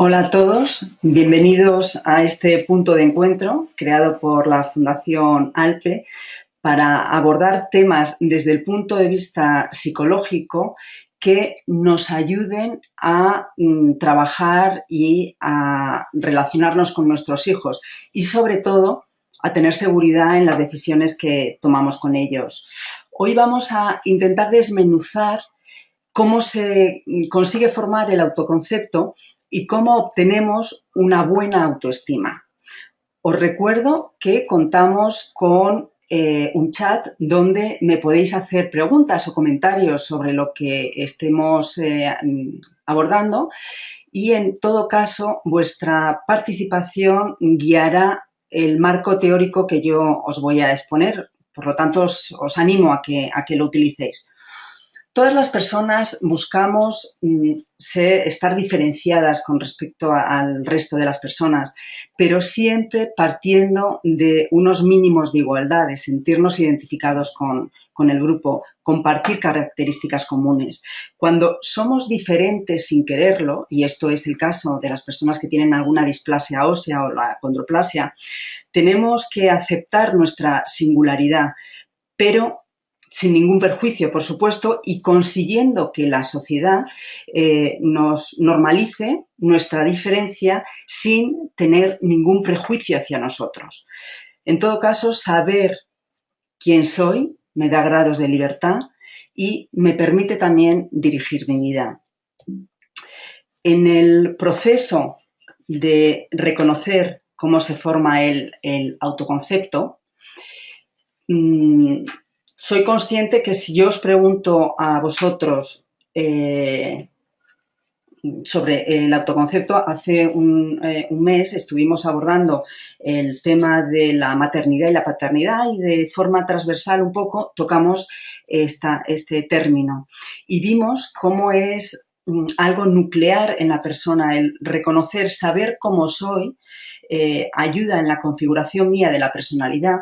Hola a todos, bienvenidos a este punto de encuentro creado por la Fundación ALPE para abordar temas desde el punto de vista psicológico que nos ayuden a trabajar y a relacionarnos con nuestros hijos y sobre todo a tener seguridad en las decisiones que tomamos con ellos. Hoy vamos a intentar desmenuzar cómo se consigue formar el autoconcepto y cómo obtenemos una buena autoestima. Os recuerdo que contamos con un chat donde me podéis hacer preguntas o comentarios sobre lo que estemos abordando y en todo caso vuestra participación guiará el marco teórico que yo os voy a exponer. Por lo tanto, os animo a que lo utilicéis. Todas las personas buscamos estar diferenciadas con respecto al resto de las personas, pero siempre partiendo de unos mínimos de igualdad, de sentirnos identificados con el grupo, compartir características comunes. Cuando somos diferentes sin quererlo, y esto es el caso de las personas que tienen alguna displasia ósea o la acondroplasia, tenemos que aceptar nuestra singularidad, pero sin ningún perjuicio, por supuesto, y consiguiendo que la sociedad nos normalice nuestra diferencia sin tener ningún prejuicio hacia nosotros. En todo caso, saber quién soy me da grados de libertad y me permite también dirigir mi vida. En el proceso de reconocer cómo se forma el autoconcepto, soy consciente que si yo os pregunto a vosotros sobre el autoconcepto, hace un mes estuvimos abordando el tema de la maternidad y la paternidad y de forma transversal un poco tocamos este término y vimos cómo es algo nuclear en la persona, el reconocer, saber cómo soy, ayuda en la configuración mía de la personalidad.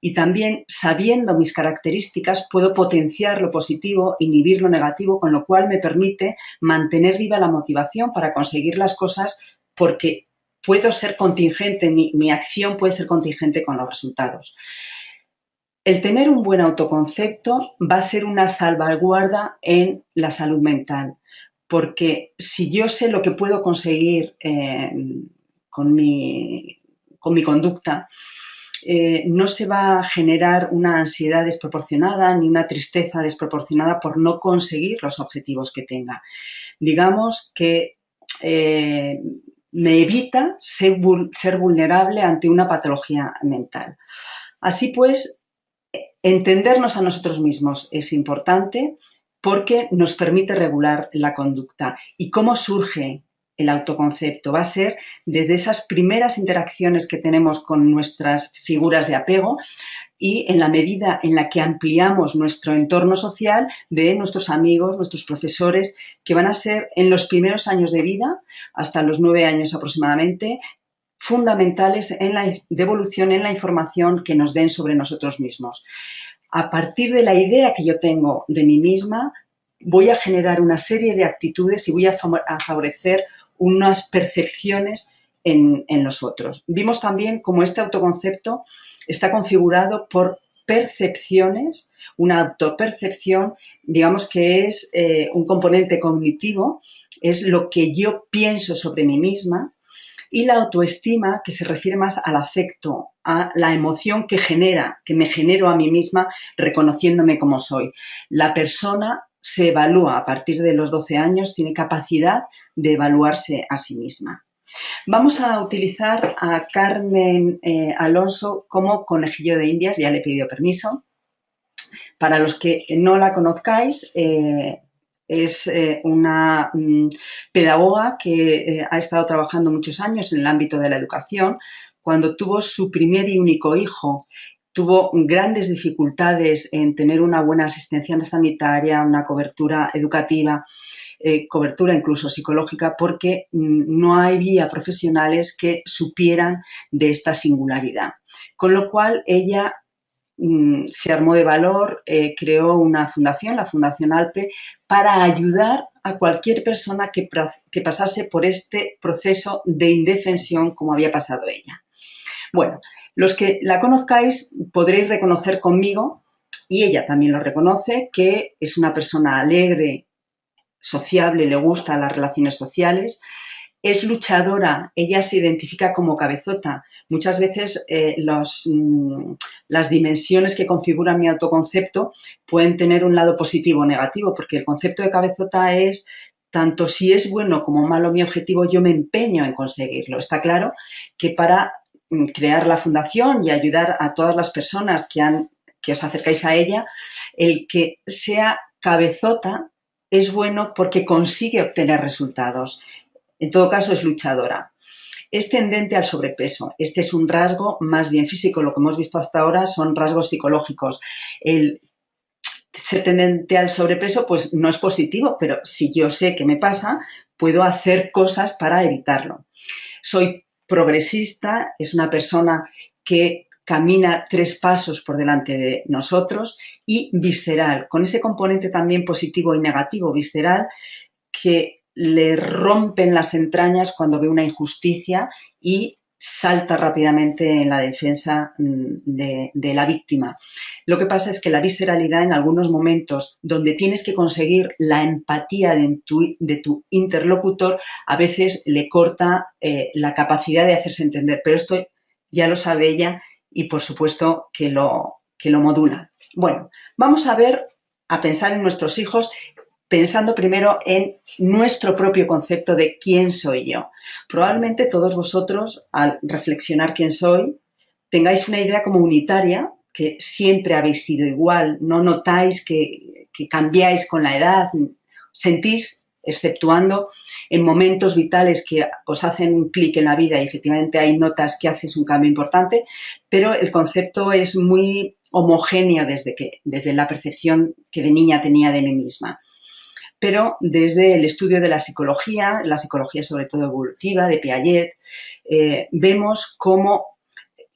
Y también, sabiendo mis características, puedo potenciar lo positivo, inhibir lo negativo, con lo cual me permite mantener viva la motivación para conseguir las cosas porque puedo ser contingente, mi acción puede ser contingente con los resultados. El tener un buen autoconcepto va a ser una salvaguarda en la salud mental, porque si yo sé lo que puedo conseguir con mi conducta, no se va a generar una ansiedad desproporcionada ni una tristeza desproporcionada por no conseguir los objetivos que tenga. Digamos que me evita ser vulnerable ante una patología mental. Así pues, entendernos a nosotros mismos es importante porque nos permite regular la conducta. ¿Y cómo surge el autoconcepto? Va a ser desde esas primeras interacciones que tenemos con nuestras figuras de apego y en la medida en la que ampliamos nuestro entorno social de nuestros amigos, nuestros profesores, que van a ser en los primeros años de vida, hasta los 9 años aproximadamente, fundamentales en la devolución, en la información que nos den sobre nosotros mismos. A partir de la idea que yo tengo de mí misma, voy a generar una serie de actitudes y voy a favorecer unas percepciones en los otros. Vimos también cómo este autoconcepto está configurado por percepciones, una autopercepción, digamos que es un componente cognitivo, es lo que yo pienso sobre mí misma, y la autoestima, que se refiere más al afecto, a la emoción que me genero a mí misma reconociéndome como soy. La persona se evalúa a partir de los 12 años, tiene capacidad de evaluarse a sí misma. Vamos a utilizar a Carmen Alonso como conejillo de Indias, ya le he pedido permiso. Para los que no la conozcáis, es una pedagoga que ha estado trabajando muchos años en el ámbito de la educación. Cuando tuvo su primer y único hijo, tuvo grandes dificultades en tener una buena asistencia sanitaria, una cobertura educativa, cobertura incluso psicológica, porque no había profesionales que supieran de esta singularidad. Con lo cual, ella se armó de valor, creó una fundación, la Fundación ALPE, para ayudar a cualquier persona que pasase por este proceso de indefensión como había pasado ella. Bueno, los que la conozcáis podréis reconocer conmigo, y ella también lo reconoce, que es una persona alegre, sociable, le gustan las relaciones sociales, es luchadora, ella se identifica como cabezota. Muchas veces las dimensiones que configuran mi autoconcepto pueden tener un lado positivo o negativo, porque el concepto de cabezota es tanto si es bueno como malo mi objetivo, yo me empeño en conseguirlo. Está claro que para crear la fundación y ayudar a todas las personas que os acercáis a ella, el que sea cabezota es bueno porque consigue obtener resultados. En todo caso, es luchadora. Es tendente al sobrepeso. Este es un rasgo más bien físico. Lo que hemos visto hasta ahora son rasgos psicológicos. El ser tendente al sobrepeso pues no es positivo, pero si yo sé qué me pasa, puedo hacer cosas para evitarlo. Soy progresista, es una persona que camina 3 pasos por delante de nosotros, y visceral, con ese componente también positivo y negativo. Visceral, que le rompen las entrañas cuando ve una injusticia y salta rápidamente en la defensa de la víctima. Lo que pasa es que la visceralidad, en algunos momentos donde tienes que conseguir la empatía de tu interlocutor, a veces le corta la capacidad de hacerse entender, pero esto ya lo sabe ella y por supuesto que lo modula. Bueno, vamos a pensar en nuestros hijos, pensando primero en nuestro propio concepto de quién soy yo. Probablemente todos vosotros, al reflexionar quién soy, tengáis una idea como unitaria, que siempre habéis sido igual, no notáis que cambiáis con la edad, sentís, exceptuando en momentos vitales que os hacen un clic en la vida y efectivamente hay notas que haces un cambio importante, pero el concepto es muy homogéneo desde la percepción que de niña tenía de mí misma. Pero desde el estudio de la psicología sobre todo evolutiva, de Piaget, vemos cómo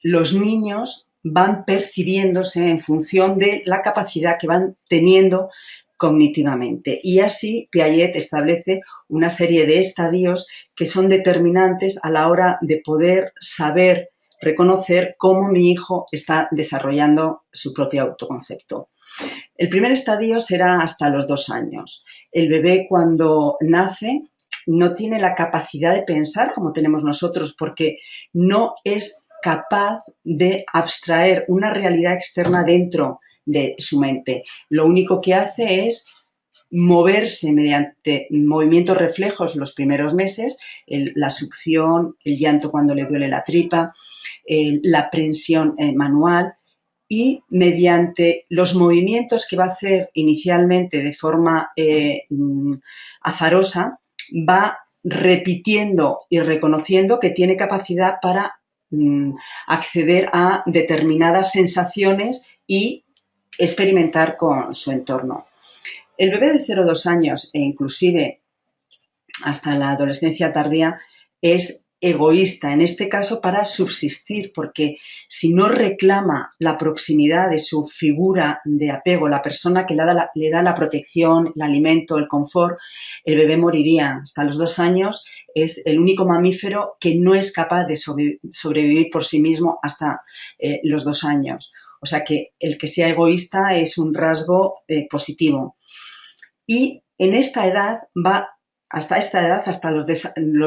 los niños van percibiéndose en función de la capacidad que van teniendo cognitivamente. Y así Piaget establece una serie de estadios que son determinantes a la hora de poder saber reconocer cómo mi hijo está desarrollando su propio autoconcepto. El primer estadio será hasta los 2 años. El bebé, cuando nace, no tiene la capacidad de pensar como tenemos nosotros, porque no es capaz de abstraer una realidad externa dentro de su mente. Lo único que hace es moverse mediante movimientos reflejos los primeros meses, la succión, el llanto cuando le duele la tripa, la prensión manual, y mediante los movimientos que va a hacer inicialmente de forma azarosa, va repitiendo y reconociendo que tiene capacidad para acceder a determinadas sensaciones y experimentar con su entorno. El bebé de 0 a 2 años e inclusive hasta la adolescencia tardía es egoísta, en este caso para subsistir, porque si no reclama la proximidad de su figura de apego, la persona que le da la protección, el alimento, el confort, el bebé moriría. Hasta los 2 años es el único mamífero que no es capaz de sobrevivir por sí mismo hasta los 2 años. O sea que el que sea egoísta es un rasgo positivo. Y en esta edad hasta los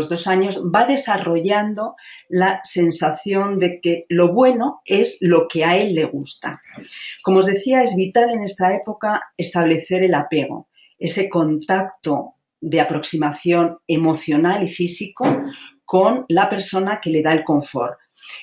2 años, va desarrollando la sensación de que lo bueno es lo que a él le gusta. Como os decía, es vital en esta época establecer el apego, ese contacto de aproximación emocional y físico con la persona que le da el confort.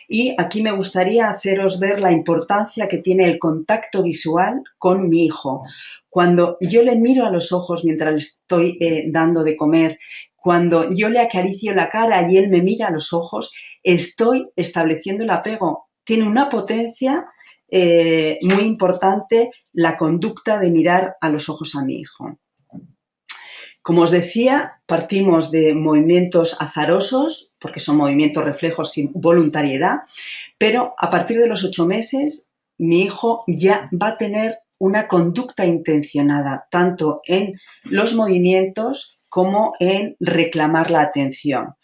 Y aquí me gustaría haceros ver la importancia que tiene el contacto visual con mi hijo. Cuando yo le miro a los ojos mientras le estoy dando de comer, cuando yo le acaricio la cara y él me mira a los ojos, estoy estableciendo el apego. Tiene una potencia muy importante la conducta de mirar a los ojos a mi hijo. Como os decía, partimos de movimientos azarosos, porque son movimientos reflejos sin voluntariedad, pero a partir de los 8 meses mi hijo ya va a tener una conducta intencionada, tanto en los movimientos como en reclamar la atención.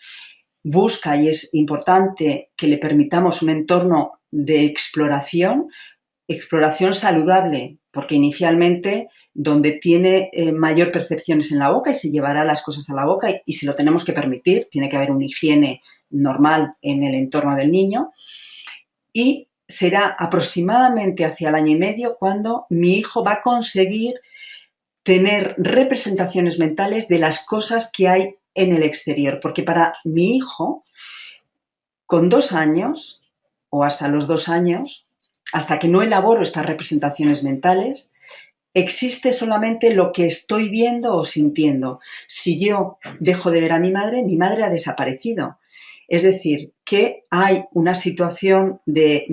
Busca, y es importante que le permitamos un entorno de exploración saludable, porque inicialmente donde tiene mayor percepciones en la boca y se llevará las cosas a la boca y se lo tenemos que permitir, tiene que haber una higiene normal en el entorno del niño y será aproximadamente hacia el año y medio cuando mi hijo va a conseguir tener representaciones mentales de las cosas que hay en el exterior, porque para mi hijo, con 2 años o hasta los 2 años, hasta que no elaboro estas representaciones mentales, existe solamente lo que estoy viendo o sintiendo. Si yo dejo de ver a mi madre ha desaparecido. Es decir, que hay una situación de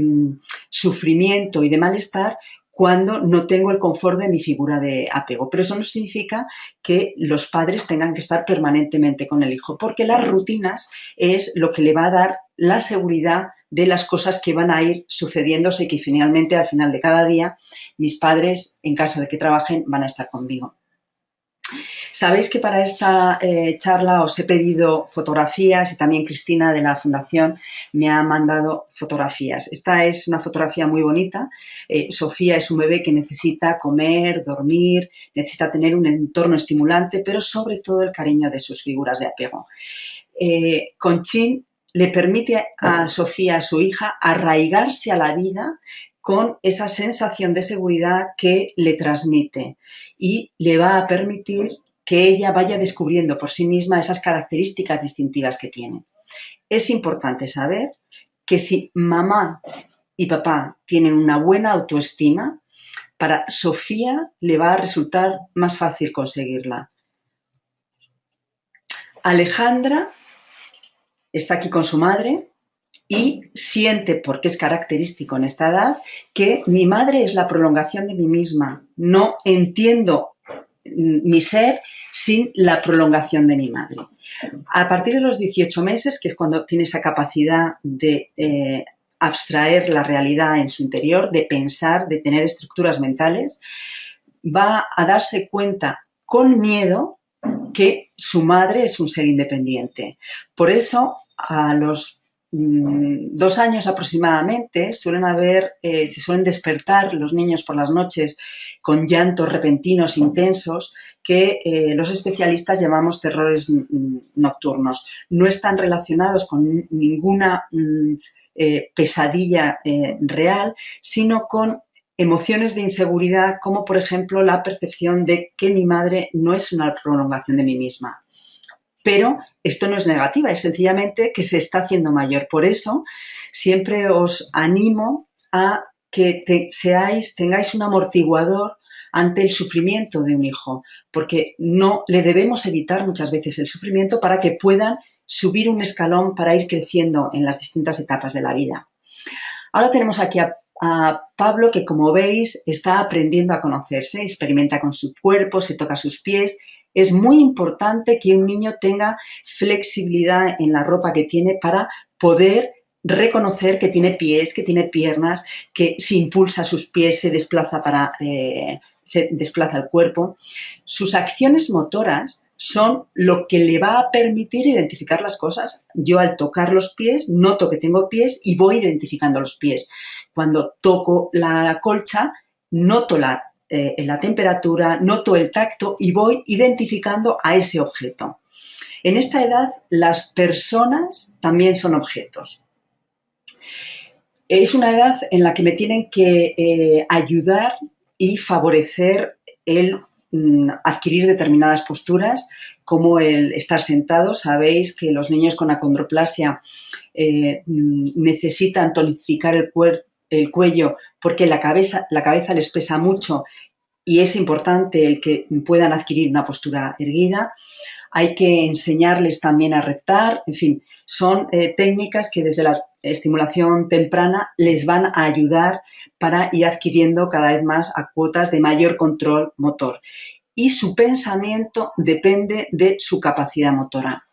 sufrimiento y de malestar cuando no tengo el confort de mi figura de apego. Pero eso no significa que los padres tengan que estar permanentemente con el hijo, porque las rutinas es lo que le va a dar la seguridad de las cosas que van a ir sucediéndose y que finalmente, al final de cada día, mis padres, en caso de que trabajen, van a estar conmigo. Sabéis que para esta charla os he pedido fotografías y también Cristina de la Fundación me ha mandado fotografías. Esta es una fotografía muy bonita. Sofía es un bebé que necesita comer, dormir, necesita tener un entorno estimulante, pero sobre todo el cariño de sus figuras de apego. Conchín le permite a Sofía, a su hija, arraigarse a la vida con esa sensación de seguridad que le transmite y le va a permitir que ella vaya descubriendo por sí misma esas características distintivas que tiene. Es importante saber que si mamá y papá tienen una buena autoestima, para Sofía le va a resultar más fácil conseguirla. Alejandra está aquí con su madre y siente, porque es característico en esta edad, que mi madre es la prolongación de mí misma. No entiendo mi ser sin la prolongación de mi madre. A partir de los 18 meses, que es cuando tiene esa capacidad de abstraer la realidad en su interior, de pensar, de tener estructuras mentales, va a darse cuenta con miedo que su madre es un ser independiente. Por eso, a los 2 años aproximadamente, se suelen despertar los niños por las noches con llantos repentinos, intensos, que los especialistas llamamos terrores nocturnos. No están relacionados con ninguna pesadilla real, sino con emociones de inseguridad, como por ejemplo la percepción de que mi madre no es una prolongación de mí misma. Pero esto no es negativa, es sencillamente que se está haciendo mayor. Por eso siempre os animo a que tengáis un amortiguador ante el sufrimiento de un hijo, porque no le debemos evitar muchas veces el sufrimiento para que puedan subir un escalón para ir creciendo en las distintas etapas de la vida. Ahora tenemos aquí a Pablo, que como veis está aprendiendo a conocerse, experimenta con su cuerpo, se toca sus pies. Es muy importante que un niño tenga flexibilidad en la ropa que tiene para poder reconocer que tiene pies, que tiene piernas, que si impulsa sus pies se desplaza el cuerpo. Sus acciones motoras son lo que le va a permitir identificar las cosas. Yo al tocar los pies noto que tengo pies y voy identificando los pies. Cuando toco la colcha noto la temperatura, noto el tacto y voy identificando a ese objeto. En esta edad las personas también son objetos. Es una edad en la que me tienen que ayudar y favorecer el adquirir determinadas posturas, como el estar sentado. Sabéis que los niños con acondroplasia necesitan tonificar el cuello porque la cabeza les pesa mucho y es importante el que puedan adquirir una postura erguida. Hay que enseñarles también a reptar. En fin, son técnicas que desde la estimulación temprana les van a ayudar para ir adquiriendo cada vez más a cuotas de mayor control motor. Y su pensamiento depende de su capacidad motora.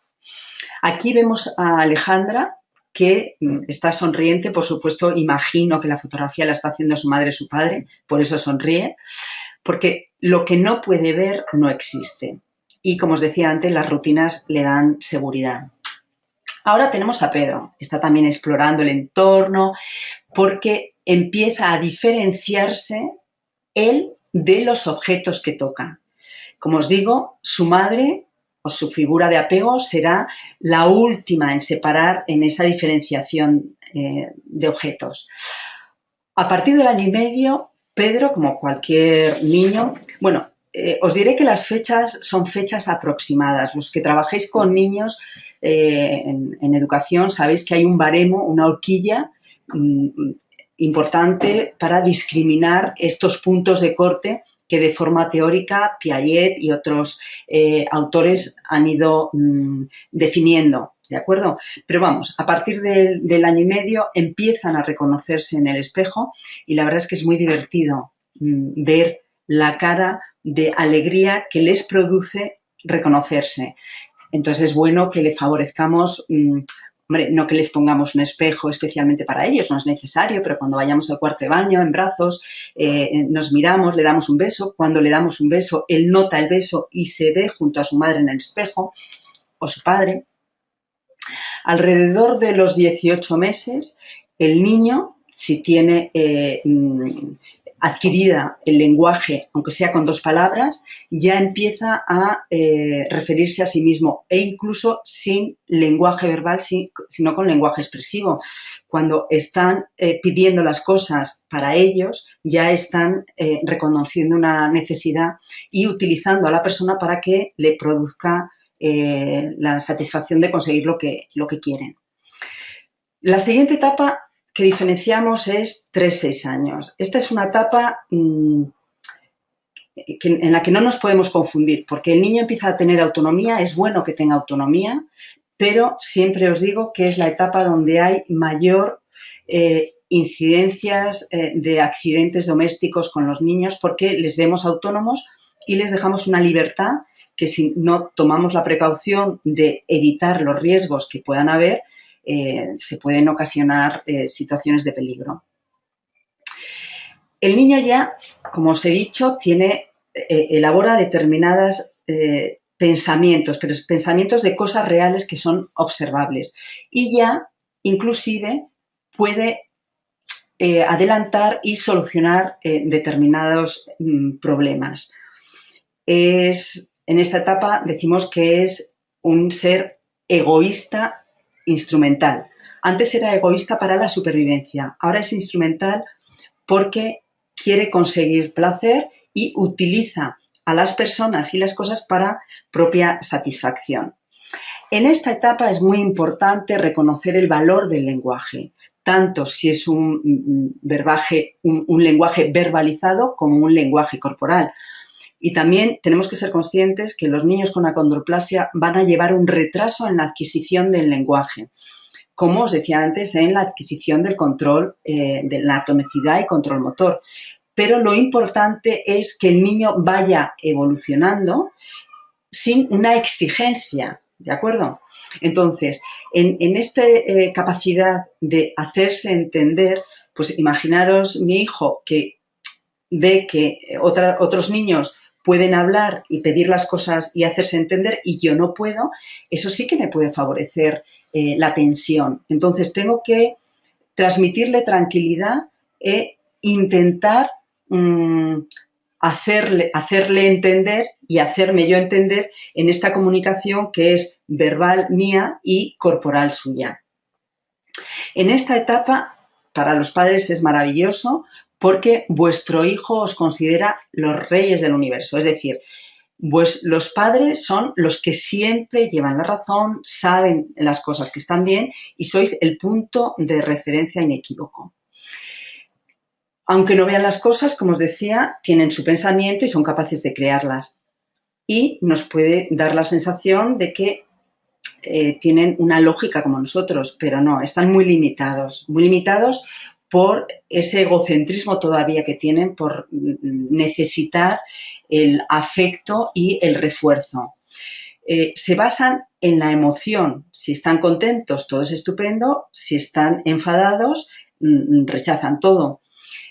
Aquí vemos a Alejandra, que está sonriente, por supuesto, imagino que la fotografía la está haciendo su madre o su padre, por eso sonríe, porque lo que no puede ver no existe. Y como os decía antes, las rutinas le dan seguridad. Ahora tenemos a Pedro, está también explorando el entorno porque empieza a diferenciarse él de los objetos que toca. Como os digo, su madre o su figura de apego será la última en separar en esa diferenciación de objetos. A partir del año y medio, Pedro, como cualquier niño, bueno, os diré que las fechas son fechas aproximadas. Los que trabajéis con niños en educación sabéis que hay un baremo, una horquilla importante para discriminar estos puntos de corte que de forma teórica Piaget y otros autores han ido definiendo. ¿De acuerdo? Pero vamos, a partir del año y medio empiezan a reconocerse en el espejo y la verdad es que es muy divertido ver la cara de alegría que les produce reconocerse. Entonces es bueno que le favorezcamos, hombre, no que les pongamos un espejo especialmente para ellos, no es necesario, pero cuando vayamos al cuarto de baño en brazos, nos miramos, le damos un beso. Cuando le damos un beso, él nota el beso y se ve junto a su madre en el espejo o su padre. Alrededor de los 18 meses, el niño, si tiene adquirida el lenguaje, aunque sea con 2 palabras, ya empieza a referirse a sí mismo e incluso sin lenguaje verbal, sino con lenguaje expresivo. Cuando están pidiendo las cosas para ellos, ya están reconociendo una necesidad y utilizando a la persona para que le produzca la satisfacción de conseguir lo que quieren. La siguiente etapa que diferenciamos es 3-6 años. Esta es una etapa en la que no nos podemos confundir, porque el niño empieza a tener autonomía, es bueno que tenga autonomía, pero siempre os digo que es la etapa donde hay mayor incidencias de accidentes domésticos con los niños, porque les vemos autónomos y les dejamos una libertad que si no tomamos la precaución de evitar los riesgos que puedan haber, se pueden ocasionar situaciones de peligro. El niño ya, como os he dicho, elabora determinados pensamientos, pero pensamientos de cosas reales que son observables y ya inclusive puede adelantar y solucionar determinados problemas. En esta etapa decimos que es un ser egoísta instrumental. Antes era egoísta para la supervivencia, ahora es instrumental porque quiere conseguir placer y utiliza a las personas y las cosas para propia satisfacción. En esta etapa es muy importante reconocer el valor del lenguaje, tanto si es un lenguaje verbalizado como un lenguaje corporal. Y también tenemos que ser conscientes que los niños con acondroplasia van a llevar un retraso en la adquisición del lenguaje, como os decía antes, en la adquisición del control de la tonicidad y control motor. Pero lo importante es que el niño vaya evolucionando sin una exigencia, ¿de acuerdo? Entonces, en esta capacidad de hacerse entender, pues imaginaros mi hijo que ve que otros niños pueden hablar y pedir las cosas y hacerse entender y yo no puedo, eso sí que me puede favorecer la tensión. Entonces tengo que transmitirle tranquilidad e intentar hacerle entender y hacerme yo entender en esta comunicación que es verbal mía y corporal suya. En esta etapa, para los padres es maravilloso porque vuestro hijo os considera los reyes del universo, es decir, los padres son los que siempre llevan la razón, saben las cosas que están bien y sois el punto de referencia inequívoco. Aunque no vean las cosas, como os decía, tienen su pensamiento y son capaces de crearlas. Y nos puede dar la sensación de que tienen una lógica como nosotros, pero no, están muy limitados por ese egocentrismo todavía que tienen, por necesitar el afecto y el refuerzo. se basan en la emoción. Si están contentos, todo es estupendo. Si están enfadados, rechazan todo.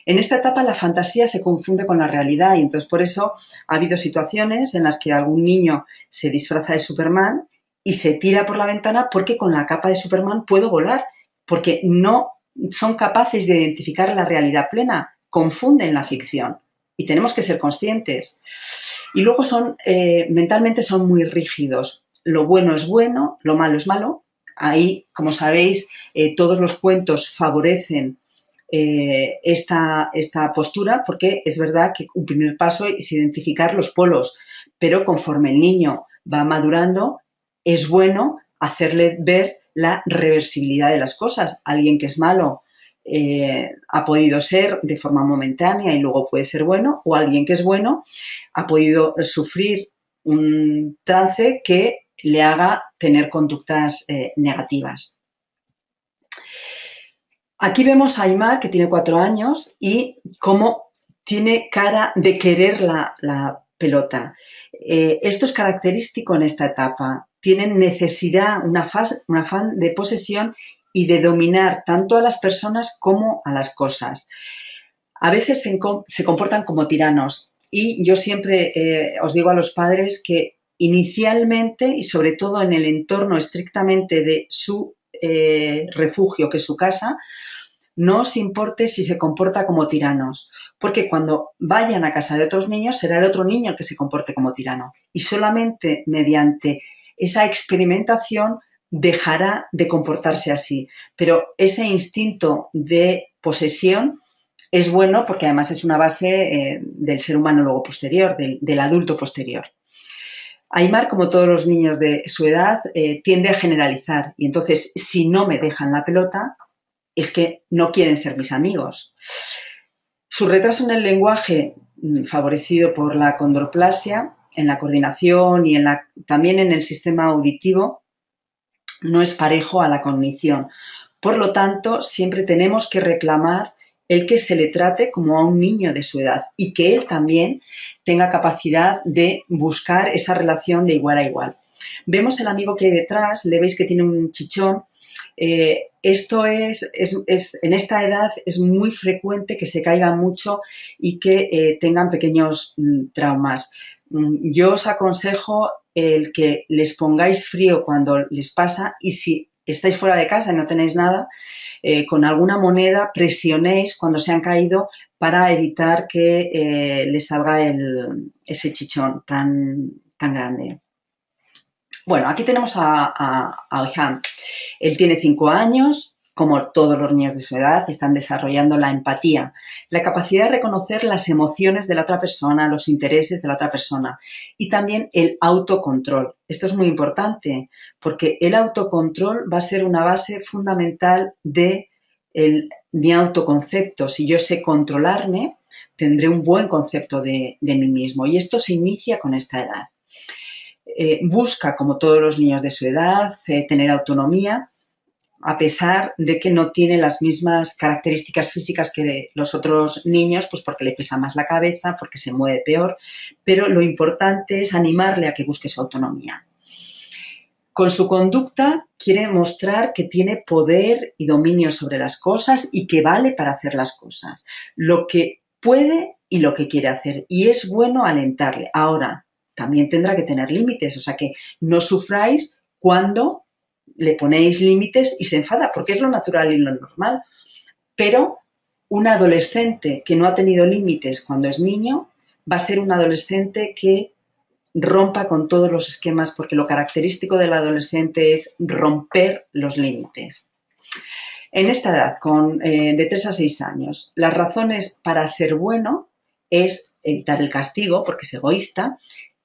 En esta etapa la fantasía se confunde con la realidad y entonces por eso ha habido situaciones en las que algún niño se disfraza de Superman y se tira por la ventana porque con la capa de Superman puedo volar, porque no son capaces de identificar la realidad plena, confunden la ficción y tenemos que ser conscientes. Y luego mentalmente son muy rígidos. Lo bueno es bueno, lo malo es malo. Ahí, como sabéis, todos los cuentos favorecen esta postura, porque es verdad que un primer paso es identificar los polos, pero conforme el niño va madurando, es bueno hacerle ver la reversibilidad de las cosas. Alguien que es malo ha podido ser de forma momentánea y luego puede ser bueno, o alguien que es bueno ha podido sufrir un trance que le haga tener conductas negativas. Aquí vemos a Aimar, que tiene 4 años, y cómo tiene cara de querer la pelota. Esto es característico en esta etapa. Tienen necesidad, un afán de posesión y de dominar tanto a las personas como a las cosas. A veces se comportan como tiranos y yo siempre os digo a los padres que inicialmente y sobre todo en el entorno estrictamente de su refugio, que es su casa, no os importe si se comporta como tiranos, porque cuando vayan a casa de otros niños será el otro niño el que se comporte como tirano y solamente mediante esa experimentación dejará de comportarse así. Pero ese instinto de posesión es bueno porque además es una base del ser humano luego posterior, del adulto posterior. Aimar, como todos los niños de su edad, tiende a generalizar y entonces si no me dejan la pelota es que no quieren ser mis amigos. Su retraso en el lenguaje, favorecido por la condroplasia, en la coordinación y también en el sistema auditivo, no es parejo a la cognición. Por lo tanto, siempre tenemos que reclamar el que se le trate como a un niño de su edad y que él también tenga capacidad de buscar esa relación de igual a igual. Vemos el amigo que hay detrás, le veis que tiene un chichón. Esto en esta edad es muy frecuente que se caigan mucho y que tengan pequeños traumas. Yo os aconsejo el que les pongáis frío cuando les pasa y si estáis fuera de casa y no tenéis nada, con alguna moneda presionéis cuando se han caído para evitar que les salga ese chichón tan grande. Bueno, aquí tenemos a Ilham. Él tiene 5 años, como todos los niños de su edad, están desarrollando la empatía, la capacidad de reconocer las emociones de la otra persona, los intereses de la otra persona y también el autocontrol. Esto es muy importante porque el autocontrol va a ser una base fundamental de mi autoconcepto. Si yo sé controlarme, tendré un buen concepto de mí mismo y esto se inicia con esta edad. Busca, como todos los niños de su edad, tener autonomía, a pesar de que no tiene las mismas características físicas que los otros niños, pues porque le pesa más la cabeza, porque se mueve peor, pero lo importante es animarle a que busque su autonomía. Con su conducta quiere mostrar que tiene poder y dominio sobre las cosas y que vale para hacer las cosas, lo que puede y lo que quiere hacer, y es bueno alentarle. Ahora, también tendrá que tener límites, o sea que no sufráis cuando le ponéis límites y se enfada, porque es lo natural y lo normal. Pero un adolescente que no ha tenido límites cuando es niño va a ser un adolescente que rompa con todos los esquemas, porque lo característico del adolescente es romper los límites. En esta edad, de 3 a 6 años, las razones para ser bueno es evitar el castigo, porque es egoísta,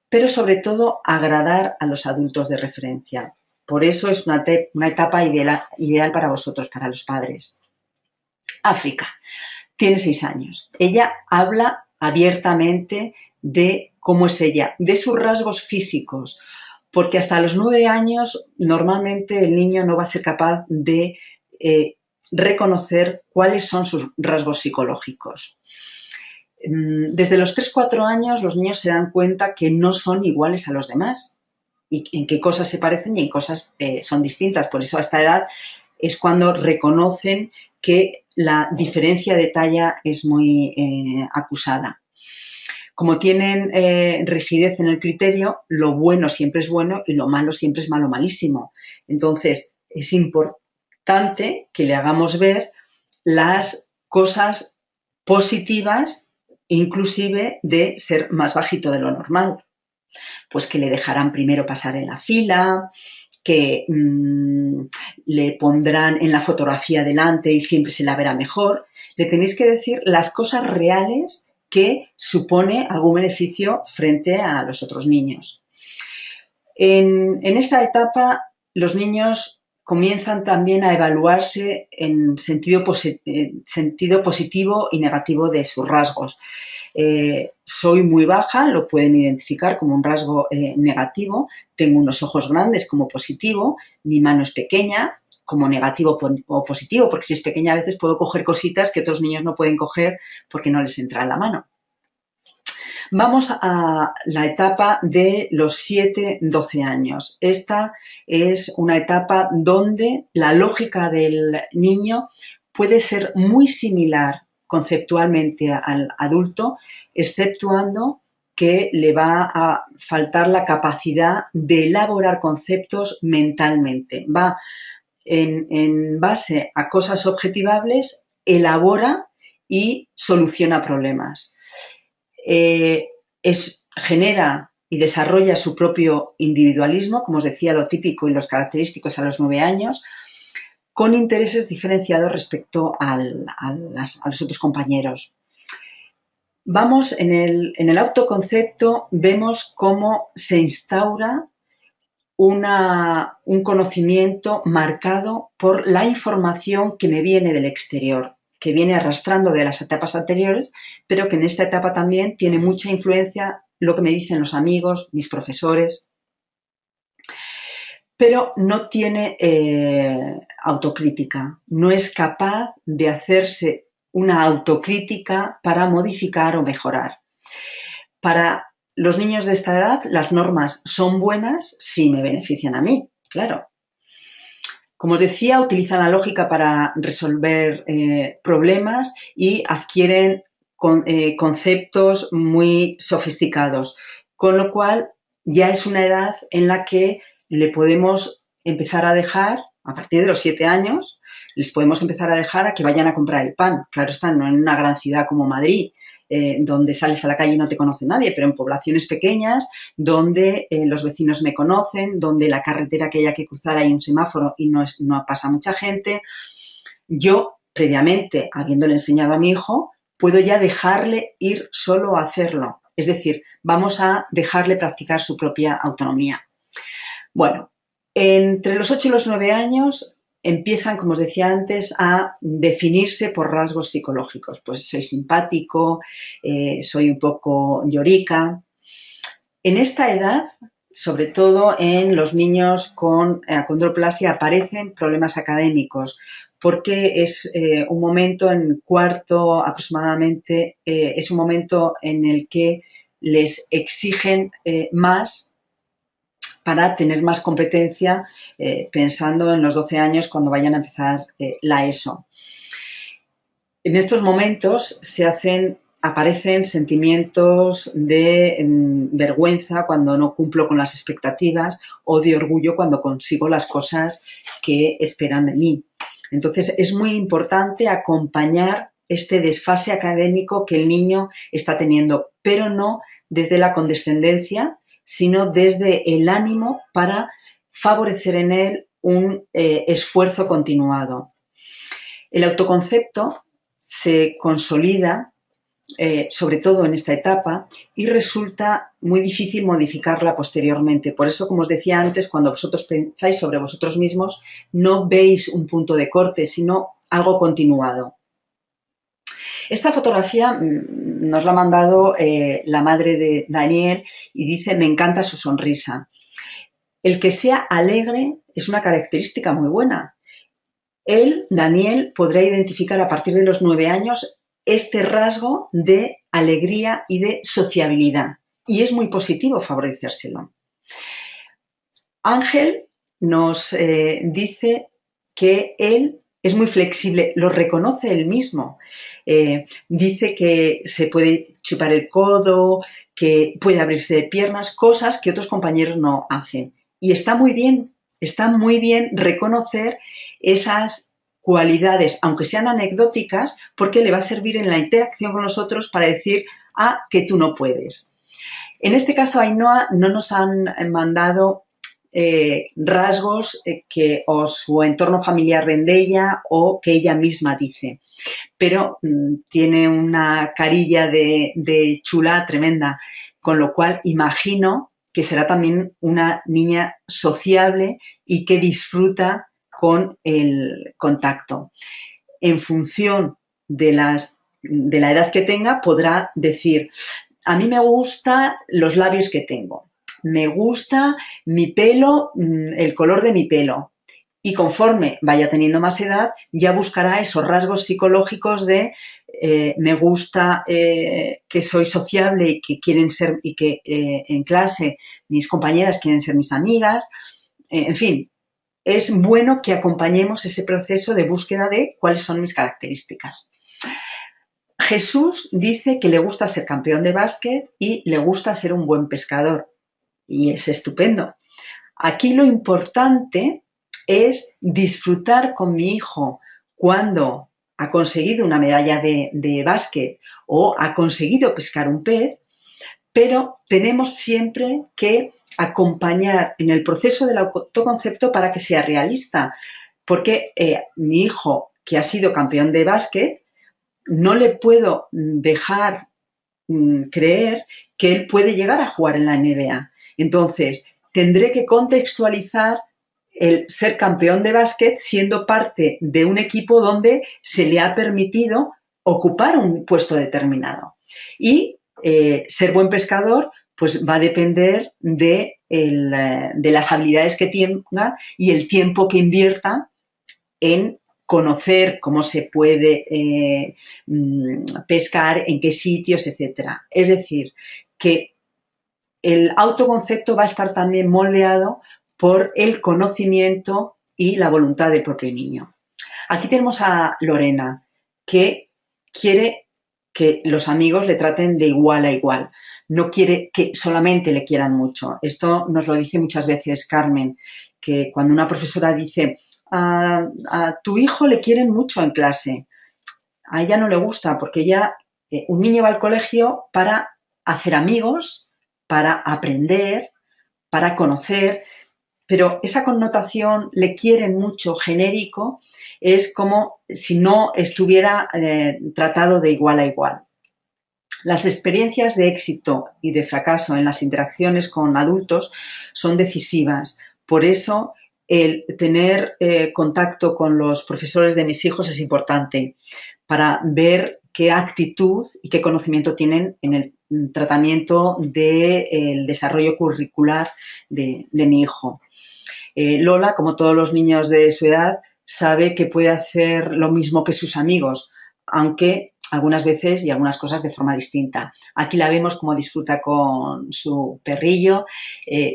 pero sobre todo agradar a los adultos de referencia. Por eso es una etapa ideal para vosotros, para los padres. África tiene 6 años. Ella habla abiertamente de cómo es ella, de sus rasgos físicos, porque hasta los 9 años normalmente el niño no va a ser capaz de reconocer cuáles son sus rasgos psicológicos. Desde los 3-4 años los niños se dan cuenta que no son iguales a los demás y en qué cosas se parecen y en cosas son distintas. Por eso a esta edad es cuando reconocen que la diferencia de talla es muy acusada. Como tienen rigidez en el criterio, lo bueno siempre es bueno y lo malo siempre es malo, malísimo. Entonces, es importante que le hagamos ver las cosas positivas, inclusive de ser más bajito de lo normal. Pues que le dejarán primero pasar en la fila, que le pondrán en la fotografía delante y siempre se la verá mejor. Le tenéis que decir las cosas reales que supone algún beneficio frente a los otros niños. En esta etapa, los niños comienzan también a evaluarse en sentido positivo y negativo de sus rasgos. Soy muy baja, lo pueden identificar como un rasgo negativo. Tengo unos ojos grandes como positivo, mi mano es pequeña como negativo o positivo, porque si es pequeña a veces puedo coger cositas que otros niños no pueden coger porque no les entra en la mano. Vamos a la etapa de los 7-12 años. Esta es una etapa donde la lógica del niño puede ser muy similar conceptualmente al adulto, exceptuando que le va a faltar la capacidad de elaborar conceptos mentalmente. Va en base a cosas objetivables, elabora y soluciona problemas. Genera y desarrolla su propio individualismo, como os decía, lo típico y los característicos a los 9 años, con intereses diferenciados respecto a los otros compañeros. Vamos, en el autoconcepto vemos cómo se instaura un conocimiento marcado por la información que me viene del exterior, que viene arrastrando de las etapas anteriores, pero que en esta etapa también tiene mucha influencia lo que me dicen los amigos, mis profesores, pero no tiene autocrítica, no es capaz de hacerse una autocrítica para modificar o mejorar. Para los niños de esta edad, las normas son buenas si me benefician a mí, claro. Como os decía, utilizan la lógica para resolver problemas y adquieren conceptos muy sofisticados, con lo cual ya es una edad en la que le podemos empezar a dejar, a partir de los 7 años, les podemos empezar a dejar a que vayan a comprar el pan. Claro está, no en una gran ciudad como Madrid, donde sales a la calle y no te conoce nadie, pero en poblaciones pequeñas, donde los vecinos me conocen, donde la carretera que haya que cruzar hay un semáforo y no pasa mucha gente. Yo, previamente, habiéndole enseñado a mi hijo, puedo ya dejarle ir solo a hacerlo. Es decir, vamos a dejarle practicar su propia autonomía. Bueno, entre los 8 y los 9 años empiezan, como os decía antes, a definirse por rasgos psicológicos. Pues soy simpático, soy un poco llorica. En esta edad, sobre todo en los niños con acondroplasia, aparecen problemas académicos, porque es un momento, en cuarto aproximadamente, es un momento en el que les exigen más para tener más competencia, pensando en los 12 años cuando vayan a empezar la ESO. En estos momentos aparecen sentimientos de vergüenza cuando no cumplo con las expectativas o de orgullo cuando consigo las cosas que esperan de mí. Entonces, es muy importante acompañar este desfase académico que el niño está teniendo, pero no desde la condescendencia, sino desde el ánimo para favorecer en él un esfuerzo continuado. El autoconcepto se consolida, sobre todo en esta etapa, y resulta muy difícil modificarla posteriormente. Por eso, como os decía antes, cuando vosotros pensáis sobre vosotros mismos, no veis un punto de corte, sino algo continuado. Esta fotografía nos la ha mandado la madre de Daniel y dice: me encanta su sonrisa. El que sea alegre es una característica muy buena. Él, Daniel, podrá identificar a partir de los 9 años este rasgo de alegría y de sociabilidad. Y es muy positivo favorecérselo. Ángel nos dice que él es muy flexible, lo reconoce él mismo. Dice que se puede chupar el codo, que puede abrirse de piernas, cosas que otros compañeros no hacen. Y está muy bien reconocer esas cualidades, aunque sean anecdóticas, porque le va a servir en la interacción con los otros para decir, que tú no puedes. En este caso, Ainhoa no nos han mandado rasgos que o su entorno familiar ven de ella o que ella misma dice, pero tiene una carilla de chula tremenda, con lo cual imagino que será también una niña sociable y que disfruta con el contacto. En función de la edad que tenga, podrá decir, a mí me gustan los labios que tengo, me gusta mi pelo, el color de mi pelo. Y conforme vaya teniendo más edad, ya buscará esos rasgos psicológicos de me gusta que soy sociable y que quieren ser, y que en clase mis compañeras quieren ser mis amigas. En fin, es bueno que acompañemos ese proceso de búsqueda de cuáles son mis características. Jesús dice que le gusta ser campeón de básquet y le gusta ser un buen pescador. Y es estupendo. Aquí lo importante es disfrutar con mi hijo cuando ha conseguido una medalla de básquet o ha conseguido pescar un pez, pero tenemos siempre que acompañar en el proceso del autoconcepto para que sea realista, porque mi hijo, que ha sido campeón de básquet, no le puedo dejar creer que él puede llegar a jugar en la NBA. Entonces, tendré que contextualizar el ser campeón de básquet siendo parte de un equipo donde se le ha permitido ocupar un puesto determinado. Y ser buen pescador pues va a depender de las habilidades que tenga y el tiempo que invierta en conocer cómo se puede pescar, en qué sitios, etcétera. Es decir, que el autoconcepto va a estar también moldeado por el conocimiento y la voluntad del propio niño. Aquí tenemos a Lorena, que quiere que los amigos le traten de igual a igual. No quiere que solamente le quieran mucho. Esto nos lo dice muchas veces Carmen, que cuando una profesora dice a tu hijo le quieren mucho en clase, a ella no le gusta porque un niño va al colegio para hacer amigos, para aprender, para conocer, pero esa connotación le quieren mucho genérico es como si no estuviera tratado de igual a igual. Las experiencias de éxito y de fracaso en las interacciones con adultos son decisivas. Por eso, el tener contacto con los profesores de mis hijos es importante para ver qué actitud y qué conocimiento tienen en el tratamiento del desarrollo curricular de mi hijo. Lola, como todos los niños de su edad, sabe que puede hacer lo mismo que sus amigos, aunque algunas veces y algunas cosas de forma distinta. Aquí la vemos cómo disfruta con su perrillo,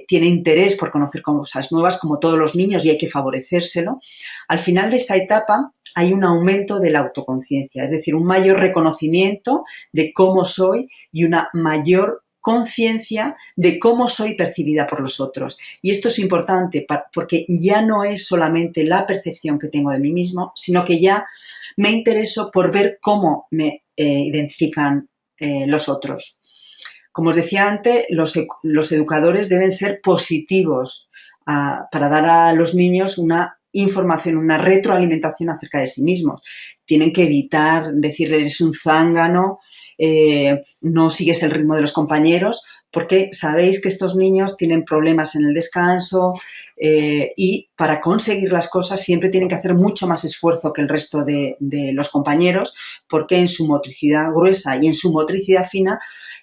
tiene interés por conocer cosas nuevas, como todos los niños, y hay que favorecérselo. Al final de esta etapa hay un aumento de la autoconciencia, es decir, un mayor reconocimiento de cómo soy y una mayor conciencia de cómo soy percibida por los otros. Y esto es importante porque ya no es solamente la percepción que tengo de mí mismo, sino que ya me intereso por ver cómo me identifican los otros. Como os decía antes, los educadores deben ser positivos para dar a los niños una información, una retroalimentación acerca de sí mismos. Tienen que evitar decirle eres un zángano, no sigues el ritmo de los compañeros, porque sabéis que estos niños tienen problemas en el descanso y para conseguir las cosas siempre tienen que hacer mucho más esfuerzo que el resto de los compañeros, porque en su motricidad gruesa y en su motricidad fina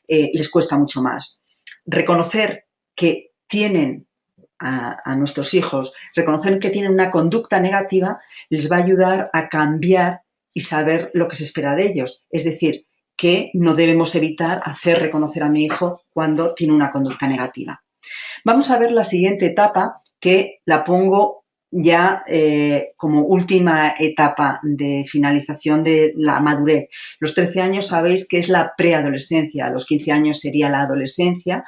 les cuesta mucho más. Reconocer que tienen a nuestros hijos, reconocer que tienen una conducta negativa les va a ayudar a cambiar y saber lo que se espera de ellos. Es decir, que no debemos evitar hacer reconocer a mi hijo cuando tiene una conducta negativa. Vamos a ver la siguiente etapa, que la pongo ya como última etapa de finalización de la madurez. Los 13 años sabéis que es la preadolescencia, a los 15 años sería la adolescencia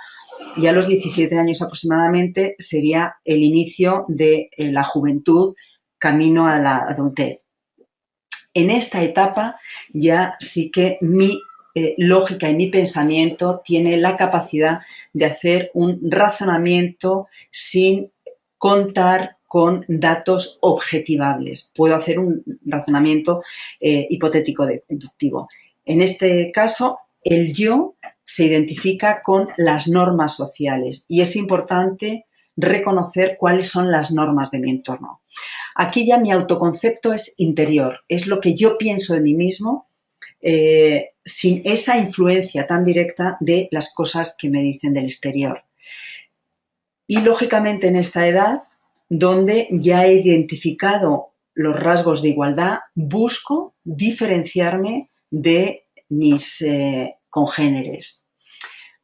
y a los 17 años aproximadamente sería el inicio de la juventud camino a la adultez. En esta etapa ya sí que mi lógica y mi pensamiento tiene la capacidad de hacer un razonamiento sin contar con datos objetivables. Puedo hacer un razonamiento hipotético deductivo. En este caso, el yo se identifica con las normas sociales y es importante reconocer cuáles son las normas de mi entorno. Aquí ya mi autoconcepto es interior, es lo que yo pienso de mí mismo sin esa influencia tan directa de las cosas que me dicen del exterior. Y lógicamente en esta edad, donde ya he identificado los rasgos de igualdad, busco diferenciarme de mis congéneres.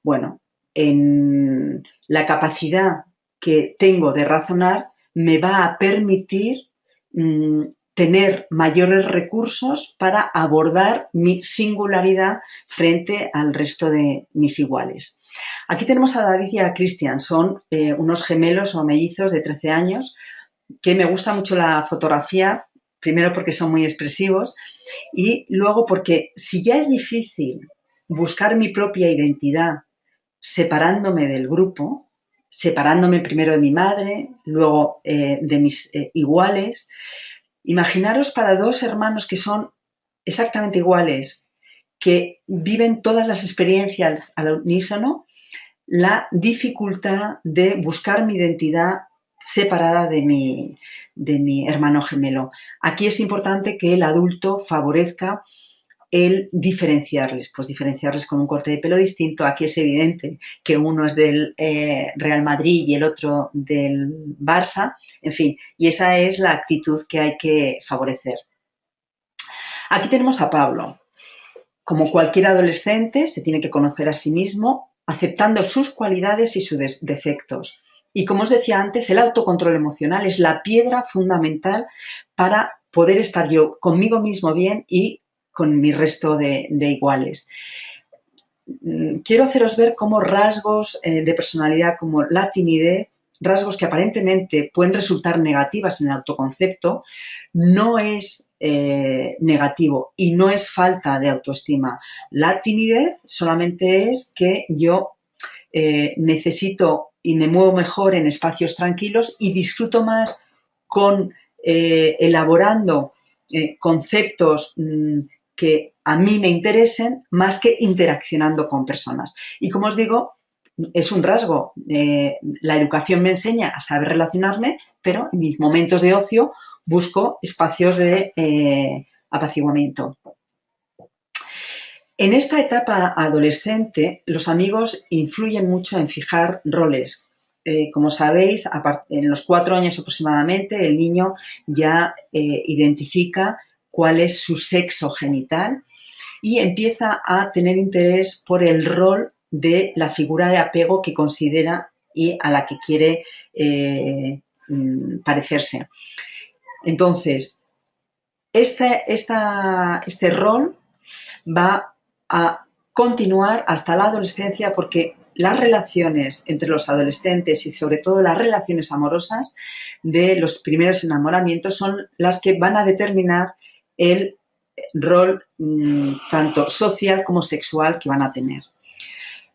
Bueno, en la capacidad que tengo de razonar me va a permitir tener mayores recursos para abordar mi singularidad frente al resto de mis iguales. Aquí tenemos a David y a Cristian, son unos gemelos o mellizos de 13 años, que me gusta mucho la fotografía, primero porque son muy expresivos y luego porque si ya es difícil buscar mi propia identidad separándome del grupo, separándome primero de mi madre, luego de mis iguales. Imaginaros para dos hermanos que son exactamente iguales, que viven todas las experiencias al unísono, la dificultad de buscar mi identidad separada de mi hermano gemelo. Aquí es importante que el adulto favorezca el diferenciarles, pues diferenciarles con un corte de pelo distinto. Aquí es evidente que uno es del Real Madrid y el otro del Barça, en fin, y esa es la actitud que hay que favorecer. Aquí tenemos a Pablo. Como cualquier adolescente, se tiene que conocer a sí mismo, aceptando sus cualidades y sus defectos. Y como os decía antes, el autocontrol emocional es la piedra fundamental para poder estar yo conmigo mismo bien y con mi resto de iguales. Quiero haceros ver cómo rasgos de personalidad como la timidez, rasgos que aparentemente pueden resultar negativas en el autoconcepto, no es negativo y no es falta de autoestima. La timidez solamente es que yo necesito y me muevo mejor en espacios tranquilos y disfruto más con elaborando conceptos que a mí me interesen más que interaccionando con personas. Y como os digo, es un rasgo. La educación me enseña a saber relacionarme, pero en mis momentos de ocio busco espacios de apaciguamiento. En esta etapa adolescente, los amigos influyen mucho en fijar roles. Como sabéis, en los 4 años aproximadamente, el niño ya identifica cuál es su sexo genital y empieza a tener interés por el rol de la figura de apego que considera y a la que quiere parecerse. Entonces, este rol va a continuar hasta la adolescencia porque las relaciones entre los adolescentes y sobre todo las relaciones amorosas de los primeros enamoramientos son las que van a determinar el rol tanto social como sexual que van a tener.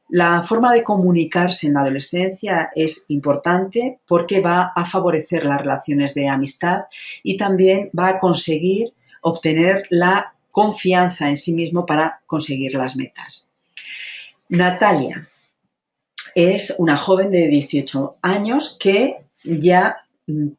La forma de comunicarse en la adolescencia es importante porque va a favorecer las relaciones de amistad y también va a conseguir obtener la confianza en sí mismo para conseguir las metas. Natalia es una joven de 18 años que ya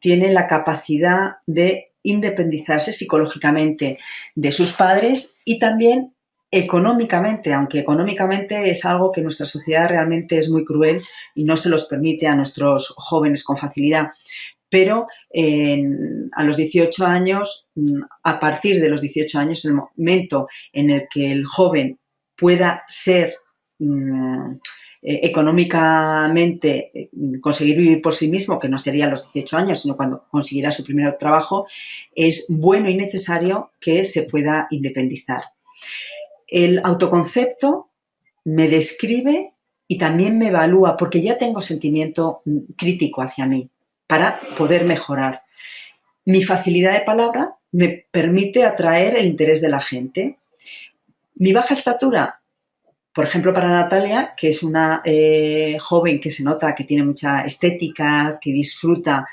tiene la capacidad de independizarse psicológicamente de sus padres y también económicamente, aunque económicamente es algo que nuestra sociedad realmente es muy cruel y no se los permite a nuestros jóvenes con facilidad. Pero a los 18 años, a partir de los 18 años, el momento en el que el joven pueda ser económicamente conseguir vivir por sí mismo, que no sería a los 18 años, sino cuando consiguiera su primer trabajo, es bueno y necesario que se pueda independizar. El autoconcepto me describe y también me evalúa porque ya tengo sentimiento crítico hacia mí para poder mejorar. Mi facilidad de palabra me permite atraer el interés de la gente. Mi baja estatura, por ejemplo, para Natalia, que es una joven que se nota que tiene mucha estética, que disfruta